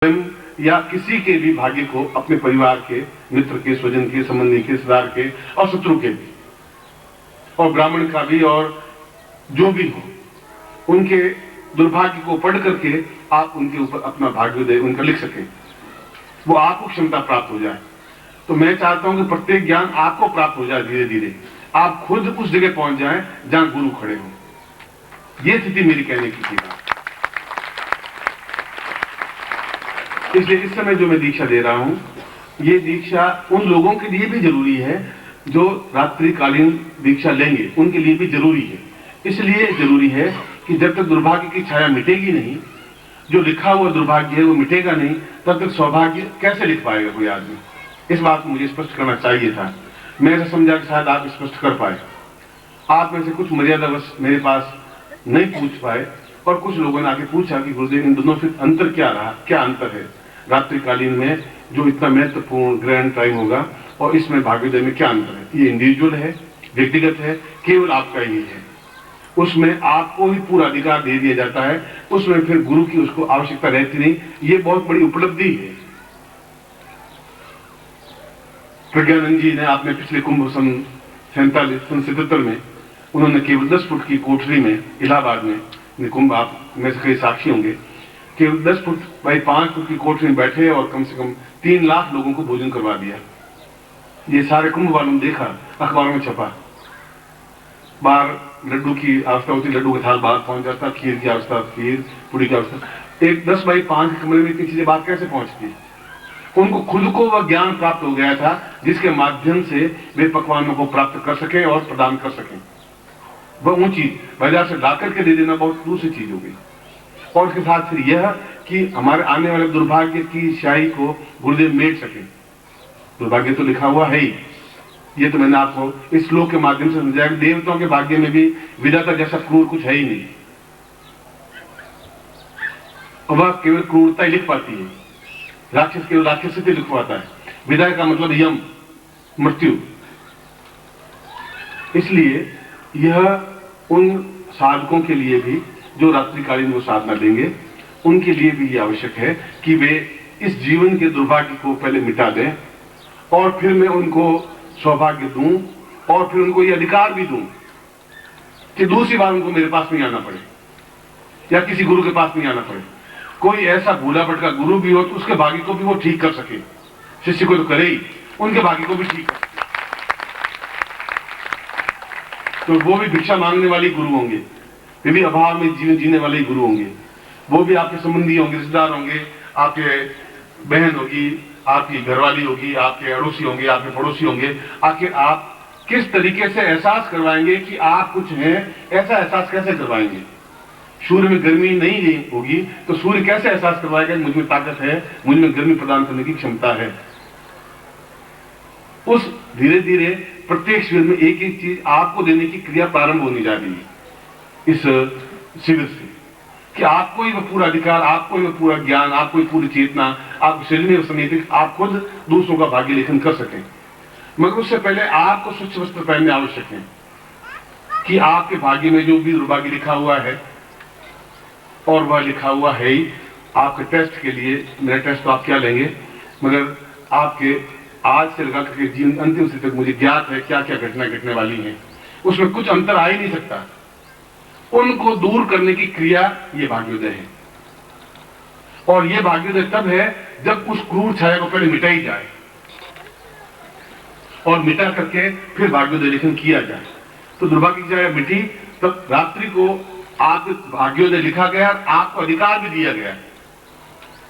स्वयं या किसी के भी भाग्य को, अपने परिवार के, मित्र के, स्वजन के, संबंधी के, रिश्तेदार के और शत्रु के भी, और ब्राह्मण का भी, और जो भी हो, उनके दुर्भाग्य को पढ़ करके आप उनके ऊपर अपना भाग्योदय उनका लिख सकें, वो आपको क्षमता प्राप्त हो जाए। तो मैं चाहता हूं कि प्रत्येक ज्ञान आपको प्राप्त हो जाए, धीरे धीरे आप खुद उस जगह पहुंच जाएं जहां गुरु खड़े हों। ये स्थिति मेरी कहने की थी। इसलिए इस समय जो मैं दीक्षा दे रहा हूं, ये दीक्षा उन लोगों के लिए भी जरूरी है जो रात्रिकालीन दीक्षा लेंगे, उनके लिए भी जरूरी है। इसलिए जरूरी है कि जब तक दुर्भाग्य की छाया मिटेगी नहीं, जो लिखा हुआ दुर्भाग्य है वो मिटेगा नहीं, तब तक सौभाग्य कैसे लिख पाएगा कोई आदमी। इस बात को मुझे स्पष्ट करना चाहिए था। मैं ऐसा समझा कि शायद आप स्पष्ट कर पाए। आप में से कुछ मर्यादावश मेरे पास नहीं पूछ पाए, और कुछ लोगों ने आके पूछा कि गुरुदेव इन दोनों फिर अंतर क्या रहा, क्या अंतर है रात्रिकालीन में जो इतना महत्वपूर्ण ग्रैंड टाइम होगा, और इसमें भाग्योदय में क्या अंतर है। ये इंडिविजुअल है, व्यक्तिगत है, केवल आपका ही है। उसमें आपको ही पूरा अधिकार दे दिया जाता है, उसमें फिर गुरु की उसको आवश्यकता रहती नहीं। ये बहुत बड़ी उपलब्धि है। प्रज्ञानंद जी ने, आपने पिछले कुंभ सन 77 में, उन्होंने केवल 10 फुट की कोठरी में इलाहाबाद में, कुंभ आप में से कई साक्षी होंगे, केवल 10 फुट बाई 5 फुट की कोठरी में बैठे और कम से कम 3 लाख लोगों को भोजन करवा दिया। ये सारे कुंभ वालों ने देखा, अखबारों में छपा। बाहर लड्डू की अवस्था होती, लड्डू का थाल बाहर पहुंच जाता, खीर की अवस्था, खीर पूरी की अवस्था। एक 10 बाई 5 के कमरे में इतनी चीजें बात कैसे पहुंचती। उनको खुद को वह ज्ञान प्राप्त हो गया था जिसके माध्यम से वे पकवानों को प्राप्त कर सके और प्रदान कर सके। वह ऊंची बाजार से ला करके दे देना बहुत दूसरी चीज हो गई। और उसके साथ फिर यह कि हमारे आने वाले दुर्भाग्य की स्याही को गुरुदेव मेट सके। दुर्भाग्य तो लिखा हुआ है ही, ये तो मैंने आपको इस श्लोक के माध्यम से समझाया कि देवताओं के भाग्य में भी विधाता जैसा क्रूर कुछ है ही नहीं। वह केवल क्रूरता ही लिख पाती है। राक्षस केवल राक्षस से लिखवाता है। विदाई का मतलब यम, मृत्यु। इसलिए यह उन साधकों के लिए भी जो रात्रिकालीन वो साधना देंगे, उनके लिए भी यह आवश्यक है कि वे इस जीवन के दुर्भाग्य को पहले मिटा दें, और फिर मैं उनको सौभाग्य दूं, और फिर उनको ये अधिकार भी दूं कि दूसरी बार उनको मेरे पास नहीं आना पड़े, या किसी गुरु के पास नहीं आना पड़े। कोई ऐसा भूला भटका गुरु भी हो तो उसके भाग्य को भी वो ठीक कर सके। शिष्य को तो करे ही, उनके भाग्य को भी ठीक कर सके। तो वो भी भिक्षा मांगने वाले गुरु होंगे, वे भी अभाव में जीवन जीने वाले गुरु होंगे। वो भी आपके संबंधी होंगे, रिश्तेदार होंगे, आपके बहन होगी, आपकी घरवाली होगी, आपके अड़ोसी होंगे, आपके पड़ोसी होंगे। आखिर आप किस तरीके से एहसास करवाएंगे कि आप कुछ हैं, ऐसा एहसास कैसे करवाएंगे। सूर्य में गर्मी नहीं होगी तो सूर्य कैसे एहसास करवाएगा मुझ में ताकत है, मुझ में गर्मी प्रदान करने की क्षमता है। उस धीरे धीरे प्रत्येक शिविर में एक एक चीज आपको देने की क्रिया प्रारंभ होने जा रही है इस शिविर से, कि आपको ही वह पूरा अधिकार, आपको ही वह पूरा ज्ञान, आपको ही पूरी चेतना, आपके शरीर में समेत आप खुद दूसरों का भाग्य लेखन कर सकें। मगर उससे पहले आपको स्वच्छ वस्त्र पहनने आवश्यक है कि आपके भाग्य में जो भी दुर्भाग्य लिखा हुआ है, और वह लिखा हुआ है ही आपके टेस्ट के लिए। मेरा टेस्ट तो आप क्या लेंगे, मगर आपके आज से लगा करके जीवन अंतिम से तक मुझे ज्ञात है क्या क्या घटना घटने वाली है, उसमें कुछ अंतर आ ही नहीं सकता। उनको दूर करने की क्रिया ये भाग्योदय है। और ये भाग्योदय तब है जब उस क्रूर छाया को पहले मिटाई जाए, और मिटा करके फिर भाग्योदय लेखन किया जाए। तो दुर्भाग्य की छाया मिटी, तब रात्रि को आप भाग्योदय लिखा गया, आपको अधिकार भी दिया गया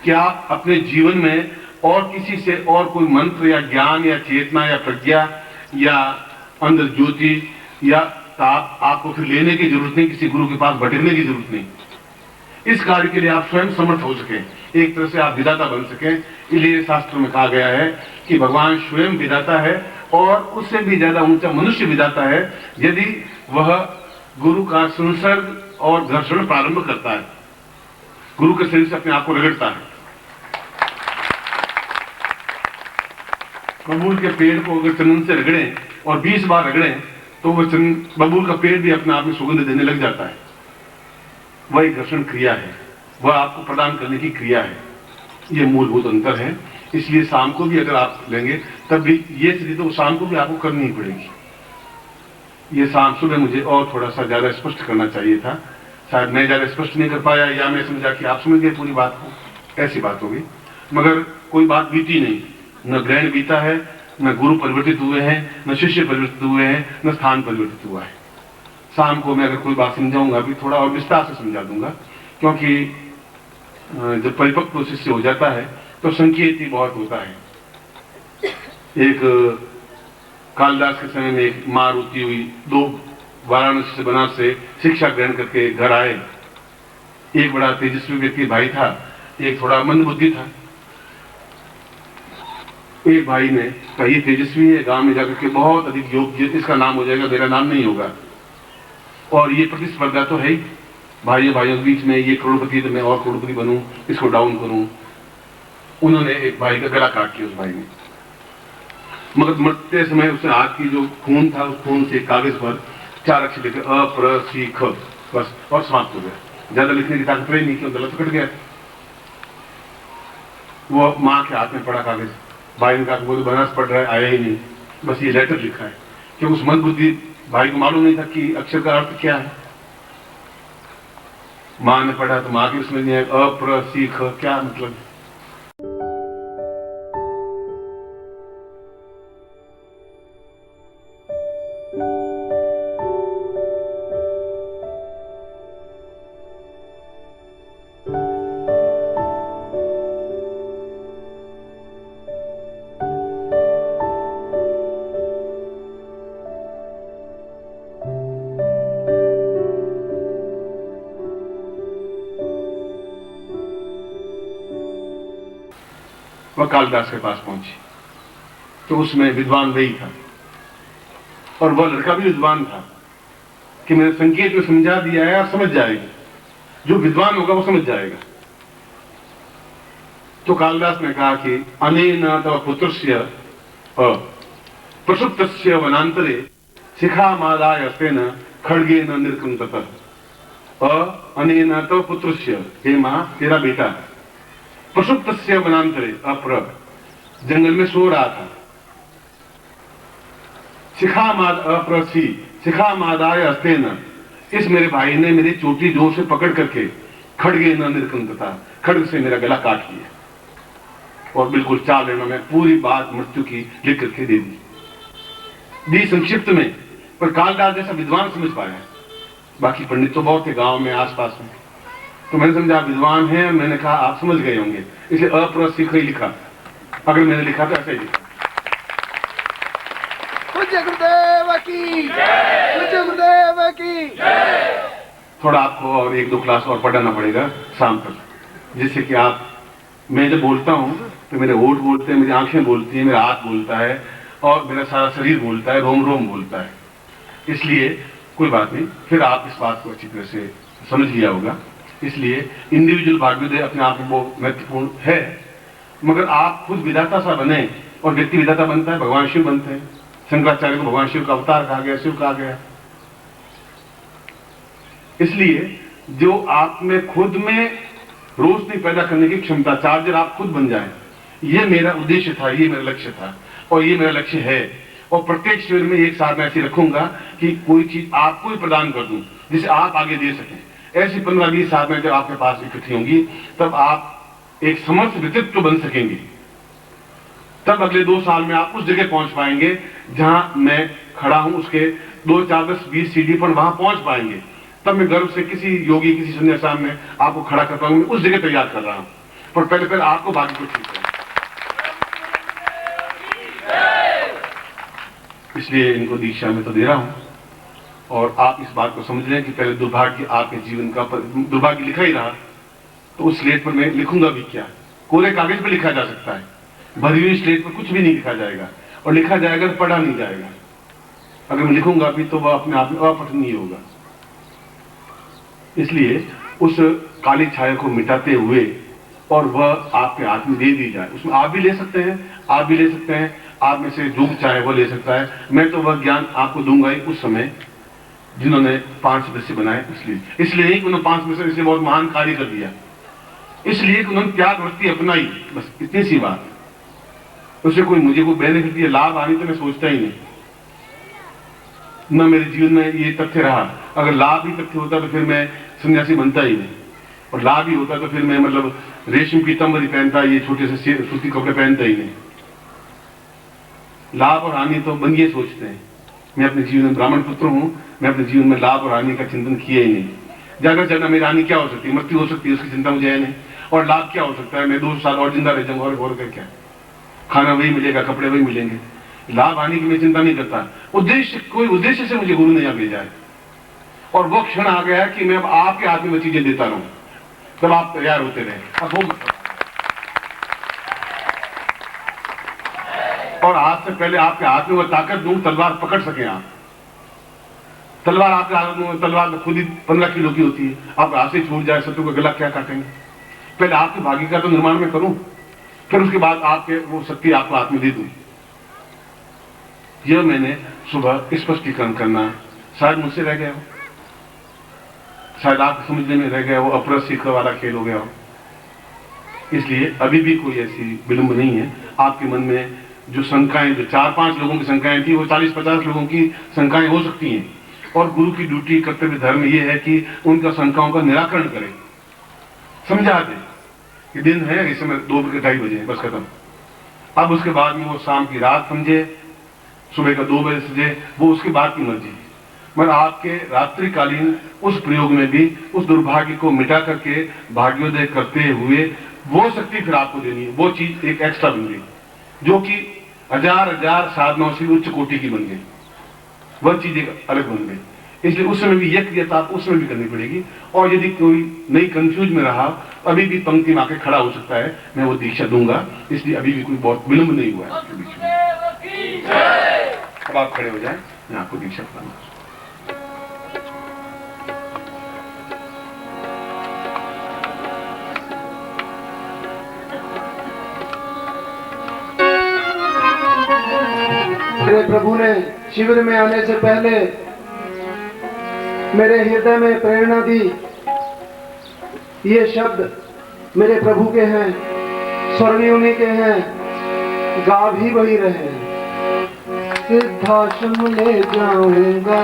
कि आप अपने जीवन में और किसी से और कोई मंत्र या ज्ञान या चेतना या प्रज्ञा या अंदर ज्योति या ताप आपको फिर लेने की जरूरत नहीं, किसी गुरु के पास भटकने की जरूरत नहीं। इस कार्य के लिए आप स्वयं समर्थ हो सके, एक तरह से आप विधाता बन सके। इसलिए शास्त्र में कहा गया है कि भगवान स्वयं विधाता है, और उससे भी ज्यादा ऊंचा मनुष्य विधाता है यदि वह गुरु का संसर्ग और घर्षण प्रारंभ करता है, गुरु के शरीर से अपने आप को रगड़ता है। बबूल के पेड़ को अगर चंदन से रगड़ें और 20 बार रगड़ें तो वह बबूल का पेड़ भी अपने आप में सुगंध देने लग जाता है। वह एक घर्षण क्रिया है, वह आपको प्रदान करने की क्रिया है। ये मूलभूत अंतर है। इसलिए शाम को भी अगर आप लेंगे तब भी ये स्थिति तो शाम को भी आपको करनी ही पड़ेगी। ये शाम सुबह मुझे और थोड़ा सा ज्यादा स्पष्ट करना चाहिए था, शायद मैं ज्यादा स्पष्ट नहीं कर पाया, या मैं समझा कि आप समझ गए पूरी बात को, ऐसी बात होगी। मगर कोई बात बीती नहीं, न ग्रहण बीता है, न गुरु परिवर्तित हुए हैं, न शिष्य परिवर्तित हुए हैं, न स्थान परिवर्तित हुआ है। शाम को मैं अगर कोई बात समझाऊंगा भी थोड़ा और विस्तार से समझा दूंगा, क्योंकि जब परिपक्व शिष्य हो जाता है तो संकेत ही बहुत होता है। एक कालिदास के समय में एक माँ रोती हुई, दो वाराणसी से बनारस से शिक्षा ग्रहण करके घर आए। एक बड़ा तेजस्वी व्यक्ति भाई था, एक थोड़ा मंदबुद्धि था। एक भाई ने कहा ये तेजस्वी है, गांव में जाकर के बहुत अधिक योग्य, इसका नाम हो जाएगा, मेरा नाम नहीं होगा, और ये प्रतिस्पर्धा तो है ही भाइयों के बीच में, ये करोड़पति तो मैं और करोड़पति बनूं, इसको डाउन करूं। उन्होंने एक भाई का गला काट दिया उस भाई ने, मगर मरते समय उसने हाथ की जो खून था उस खून से कागज पर 4 अक्षर लिखे अप्रसिख, बस, और समाप्त हो गया। ज्यादा लिखने की ताकत रही नहीं, क्यों गला तो कट गया। वो माँ के हाथ में पड़ा कागज, भाई ने कहा वो तो बनारस पढ़ रहा है, आया ही नहीं, बस ये लेटर लिखा है। क्योंकि उस मंदबुद्धि भाई को मालूम नहीं था कि अक्षर का अर्थ क्या है। माँ ने पढ़ा तो माँ की उसमें नहीं है, अप्रसिख क्या मतलब। वह कालिदास के पास पहुंची तो उसमें विद्वान वही था, और वह लड़का भी विद्वान था कि मैंने संकेत को समझा दिया है, आप समझ जाएंगे, जो विद्वान होगा वो समझ जाएगा। तो कालिदास ने कहा कि अनेन तव पुत्रस्य प्रसुप्तस्य वनांतरे शिखामादाय हस्तेन खड्गेन निर्कुंततः। अनेन तव पुत्रस्य, हे मां तेरा बेटा प्रसुप्तस्य वनांतरे, अप्र जंगल में सो रहा था, शिखामादाय हस्तेन, इस मेरे भाई ने मेरी चोटी जोर से पकड़ करके खड्गेन निर्कुंततः, खड्ग से मेरा गला काट लिया। और बिल्कुल 4 लाइनों में पूरी बात मृत्यु की लिख करके दे दी संक्षिप्त में, पर कालिदास जैसा विद्वान समझ पाया। बाकी पंडित तो बहुत थे गांव में आसपास में, तो मैंने समझा आप विद्वान हैं, मैंने कहा आप समझ गए होंगे, इसलिए अप्रसिख ही लिखा। अगर मैंने लिखा तो ऐसा ही लिखा। पूज्य गुरुदेव की जय, पूज्य गुरुदेव की जय। थोड़ा आपको और 1-2 क्लास और पढ़ाना पड़ेगा शाम तक, जिससे कि आप, मैं जब बोलता हूं तो मेरे होठ बोलते हैं, मेरी आंखें बोलती हैं, मेरा हाथ बोलता है, और मेरा सारा शरीर बोलता है, रोम रोम बोलता है। इसलिए कोई बात नहीं, फिर आप इस बात को अच्छी तरह से समझ लिया होगा। इसलिए इंडिविजुअल भाग्योदय अपने आप में बहुत महत्वपूर्ण है, मगर आप खुद विधाता सा बने, और व्यक्ति विधाता बनता है, भगवान शिव बनते हैं। शंकराचार्य को भगवान शिव का अवतार कहा गया, शिव कहा गया। इसलिए जो आप में खुद में रोशनी पैदा करने की क्षमता, चार्जर आप खुद बन जाएं, ये मेरा उद्देश्य था, ये मेरा लक्ष्य था, और ये मेरा लक्ष्य है। और प्रत्येक शिविर में एक साधना ऐसी रखूंगा कि कोई चीज आपको ही प्रदान कर दूं जिसे आप आगे दे सकें। ऐसी 15-20 साधनाएं जब आपके पास इकट्ठी होंगी, तब आप एक समर्थ व्यक्तित्व बन सकेंगे। तब अगले 2 साल में आप उस जगह पहुंच पाएंगे जहां मैं खड़ा हूं, उसके 2, 4, 10, 20 सीढ़ी पर वहां पहुंच पाएंगे। तब मैं गर्व से किसी योगी, किसी सन्यासी सामने आपको खड़ा कर पाऊंगा, उस जगह तैयार कर रहा हूं। पर पहले आपको बाकी को ठीक है। इसलिए इनको दीक्षा में तो दे रहा हूं, और आप इस बात को समझ लें कि पहले दुर्भाग्य आपके जीवन का दुर्भाग्य लिखा ही रहा, तो उस स्लेट पर मैं लिखूंगा भी क्या? कोरे कागज पर लिखा जा सकता है, भरी हुई स्लेट पर कुछ भी नहीं लिखा जाएगा, और लिखा जाएगा तो पढ़ा नहीं जाएगा। अगर मैं लिखूंगा भी तो वह अपने आप में अपठनीय होगा। इसलिए उस काली छाया को मिटाते हुए, और वह आपके हाथ में दे दी जाए, उसमें आप भी ले सकते हैं, आप भी ले सकते हैं, आप में से जो चाहे वो ले सकता है। मैं तो वह ज्ञान आपको दूंगा ही उस समय जिन्होंने 5 सदस्य बनाए, इसलिए नहीं कि उन्होंने 5 में से इसलिए बहुत महान कार्य कर दिया। इसलिए कि उन्होंने त्याग वृत्ति अपनाई, बस इतनी सी बात। उससे मुझे कोई बेनिफिट या लाभ आने तो मैं सोचता ही नहीं, न मेरे जीवन में ये तथ्य रहा। अगर लाभ ही तथ्य होता तो फिर मैं सन्यासी बनता ही नहीं, और लाभ ही होता तो फिर मैं मतलब रेशम की तंबरी पहनता, ये छोटे से सूती कपड़े पहनता ही नहीं। लाभ और हानि तो बंदिए सोचते हैं। मैं अपने जीवन में ब्राह्मण पुत्र हूं, मैं अपने जीवन में लाभ और हानि का चिंतन किया ही नहीं। जाकर जाना मेरी हानि क्या हो सकती है? मृत्यु हो सकती है, उसकी चिंता मुझे है नहीं। और लाभ क्या हो सकता है? मैं 2 साल और जिंदा रह जाऊंगा, और क्या, खाना वही मिलेगा, कपड़े वही मिलेंगे। लाभ हानि की मैं चिंता नहीं करता। कोई उद्देश्य से मुझे गुरु ने यहां भेजा है, और वो क्षण आ गया है कि मैं अब आपके हाथ में चीजें देता रहूं, तब आप तैयार होते रहे। अब वो और आज से पहले आपके हाथ में वो ताकत दूं, तलवार पकड़ सके आप। तलवार आपके हाथ में, तलवार खुद ही 15 किलो की होती है, आप हाथ से छूट जाए, शत्रु का गला क्या काटेंगे? पहले आपकी भाग्य का तो निर्माण में करूं, फिर उसके बाद आपके वो शक्ति आपको हाथ में दे दूं। यह मैंने सुबह स्पष्टीकरण करना शायद मुझसे रह गया हो, शायद आप समझने में रह गया हो, अपरस सीखने वाला खेल हो गया हो। इसलिए अभी भी कोई ऐसी विलंब नहीं है। आपके मन में जो शंकाएं, जो 4-5 लोगों की शंकाएं थी, वो 40-50 लोगों की शंकाएं हो सकती हैं। और गुरु की ड्यूटी, कर्तव्य, धर्म यह है कि उनका शंकाओं का निराकरण करें, समझा दे कि दिन है, इस समय 2 बजे 2:30 बजे, बस खत्म। अब उसके बाद में वो शाम की रात समझे, सुबह का 2 बजे समझे, वो उसके बाद की मर्जी। मगर आपके रात्रिकालीन उस प्रयोग में भी उस दुर्भाग्य को मिटा करके भाग्योदय करते हुए वो शक्ति फिर आपको देनी है। वो चीज एक एक्स्ट्रा बन गई, जो कि हजार साधनाओं से उच्च कोटि की बन गई। वह चीज एक अलग बन गई। इसलिए उस समय भी यह क्रिया आपको उस समय भी करनी पड़ेगी। और यदि कोई नई कंफ्यूज में रहा, अभी भी पंक्ति में आके खड़ा हो सकता है, मैं वो दीक्षा दूंगा। इसलिए अभी भी कोई बहुत विलंब नहीं हुआ है आपके बीच में। अब आप खड़े हो जाए, मैं आपको दीक्षा बताऊंगा। मेरे प्रभु ने शिविर में आने से पहले मेरे हृदय में प्रेरणा दी। ये शब्द मेरे प्रभु के हैं, स्वर भी उन्हीं के हैं, गा भी वही रहे। सिद्धाश्रम ले जाऊंगा,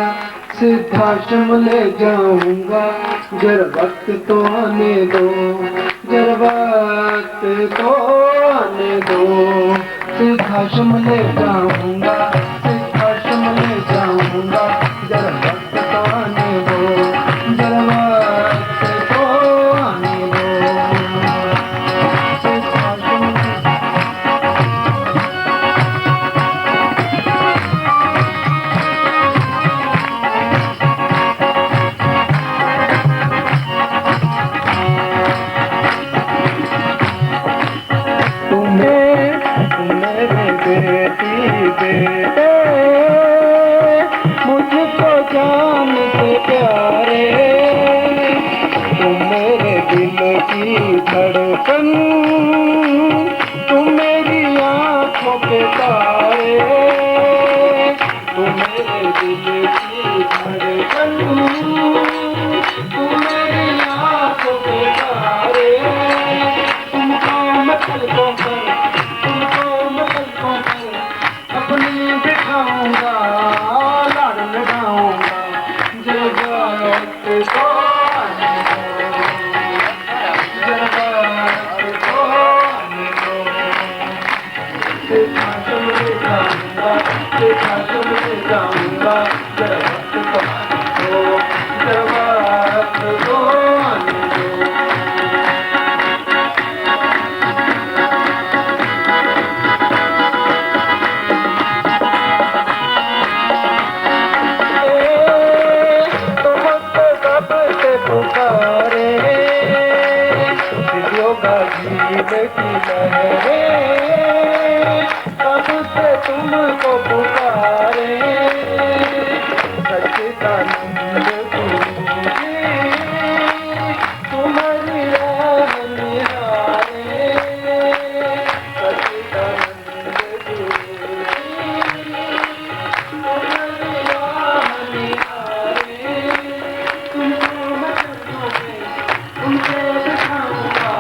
सिद्धाश्रम ले जाऊंगा, जरा वक्त तो आने दो, जरा वक्त तो आने दो। सिद्धाश्रम ले जाऊंगा, सिद्धाश्रम ले जाऊंगा, जरा वक्त तो आने दो, जरा वक्त तो आने दो। सिद्धाश्रम बेटे मुझको जान के प्यारे, तुम मेरे दिल की धड़कन, तुम मेरी आँखों के तारे, तुम मेरे दिल की धड़कन, तुम मेरी आँखों के तारे। तुमको मैं पलकों पर, तुमको मैं पलकों पर अपनी बिठाऊंगा, लाड़ लगाऊंगा, जगत को आने दो, जगत को आने दो। सिद्धाश्रम ले जाऊंगा, सिद्धाश्रम ले जाऊंगा, जगत को आने दो, जगत को आने दो। पुकारे योगा जीव की लहरें, कब से तुमको पुकारे, सच्चिदानंद गुरु जी तुम्हारी राह निहारे, सच्चिदानंद गुरु जी तुम्हारी राह निहारे। तुमको मैं उनको दिखाऊंगा,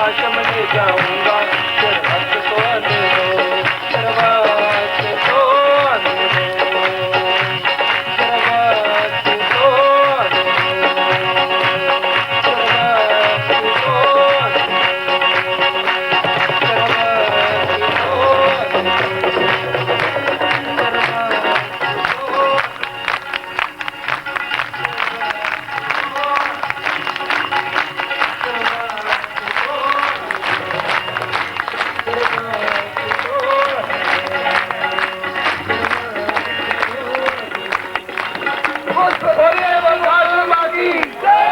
आश्रम ले जाऊंगा सर्वत्र तो अनुभव सर्वत्र तो अनुभव सर्वत्र तो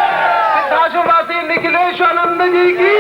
सिद्धाश्रमवासी निखिलेश आनंद जी की